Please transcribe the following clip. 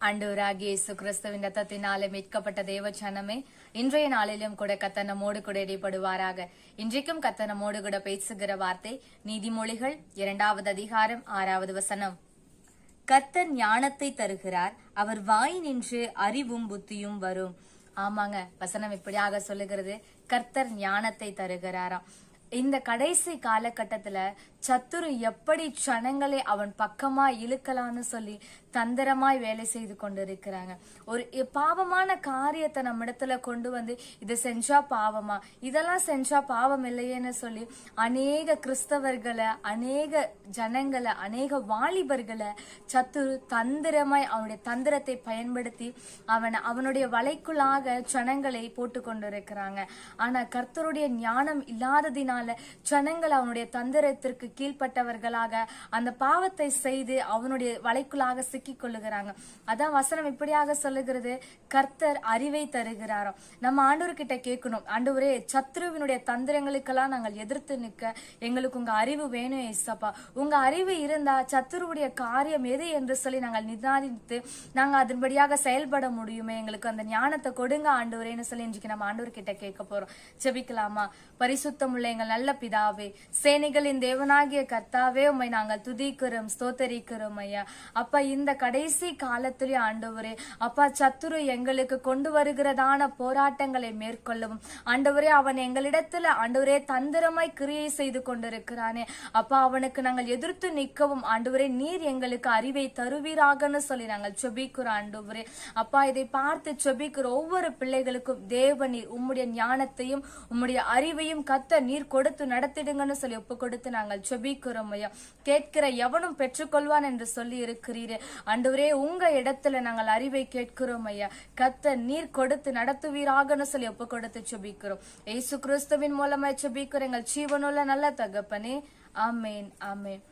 ஆண்டவராகிய இயேசு கிறிஸ்துவின் ரத்தத்தினாலே மீட்கப்பட்ட தேவ ஜனமே, இன்றைய நாளிலும் கூட கர்த்தர் நம்மோடு கூட இடைப்படுவாராக. இன்றைக்கும் கர்த்தர் நம்மோடு கூட பேசுகிற வார்த்தை நீதிமொழிகள் 2வது அதிகாரம் 6வது வசனம். கர்த்தர் ஞானத்தை தருகிறார், அவர் வாய் நின்று அறிவும் புத்தியும் வரும். ஆமாங்க, வசனம் இப்படியாக சொல்லுகிறது, கர்த்தர் ஞானத்தை தருகிறாராம். இந்த கடைசி காலகட்டத்துல சத்துரு எப்படி ஜனங்களை அவன் பக்கமா இழுக்கலான்னு சொல்லி தந்திரமாய் வேலை செய்து கொண்டிருக்கிறாங்க. ஒரு பாவமான காரியத்தை நம்ம இடத்துல கொண்டு வந்து இதை செஞ்சா பாவமா, இதெல்லாம் செஞ்சா பாவம் இல்லையேன்னு சொல்லி அநேக கிறிஸ்தவர்களை, அநேக ஜனங்களை, அநேக வாலிபர்களை சத்துரு தந்திரமாய் அவனுடைய தந்திரத்தை பயன்படுத்தி அவனுடைய வலைக்குள்ளாக ஜனங்களை போட்டு கொண்டிருக்கிறாங்க. ஆனா கர்த்தருடைய ஞானம் இல்லாததினால ஜனங்கள் அவனுடைய தந்திரத்திற்கு கீழ்பட்டவர்களாக அந்த பாவத்தை செய்து அவனுடைய வலைக்குள்ளாக சிக்கிக் கொள்ளுகிறாங்க. அதான் வசனம் இப்படியாக சொல்லுகிறது, கர்த்தர் அறிவை தருகிறாராம். நம்ம ஆண்டவர்கிட்ட கேட்கணும், ஆண்டவரே சத்ருவினுடைய தந்திரங்களுக்கெல்லாம் நாங்கள் எதிர்த்து நிற்க எங்களுக்கு உங்க அறிவு வேணும் ஏசப்பா. உங்க அறிவு இருந்தா சத்துருவுடைய காரியம் எது என்று சொல்லி நாங்கள் நிதானித்து நாங்க அதன்படியாக செயல்பட முடியுமே. எங்களுக்கு அந்த ஞானத்தை கொடுங்க ஆண்டவரேன்னு சொல்லி இன்றைக்கு நம்ம ஆண்டவர்கிட்ட கேட்க போறோம். ஜெபிக்கலாமா? பரிசுத்தமுள்ள எங்கள் நல்ல பிதாவே, சேனைகளின் தேவனாகிய கர்த்தாவே, உம்மை நாங்கள் துதிக்கிறோம், ஸ்தோத்தரிக்கிறோம் ஐயா. அப்பா, இந்த கடைசி காலத்திலே ஆண்டவரே அப்பா, சத்துரு எங்களுக்கு கொண்டு வருகிறதான போராட்டங்களை மேற்கொள்ளவும் ஆண்டவரே, அவன் எங்களிடத்துல ஆண்டவரே தந்திரமாய் கிரியை செய்து கொண்டிருக்கிறானே அப்பா, அவனுக்கு நாங்கள் எதிர்த்து நிற்கவும் ஆண்டவரே நீர் எங்களுக்கு அறிவை தருவீராகன்னு சொல்லி நாங்கள் செபிக்கிறோம் ஆண்டவரே. அப்பா, இதை பார்த்து செபிக்கிற ஒவ்வொரு பிள்ளைகளுக்கும் தேவ நீர் உம்முடைய ஞானத்தையும் உம்முடைய அறிவையும் கத்த நீர் கொடுத்து நடத்திடுங்கன்னு சொல்லி ஒப்பு கொடுத்து நாங்கள் செபிக்கிறோம் ஐயா. கேட்கிற எவனும் பெற்றுக்கொள்வான் என்று சொல்லி இருக்கிறீரே ஆண்டவரே, உங்க இடத்துல நாங்கள் அறிவை கேட்கிறோம் ஐயா. கத்த நீர் கொடுத்து நடத்துவீராகன்னு சொல்லி ஒப்பு கொடுத்து செபிக்கிறோம். இயேசு கிறிஸ்துவின் மூலமாய் செபிக்கிறோம் எங்கள் ஜீவனுள்ள நல்ல தகப்பனே. ஆமேன், ஆமேன்.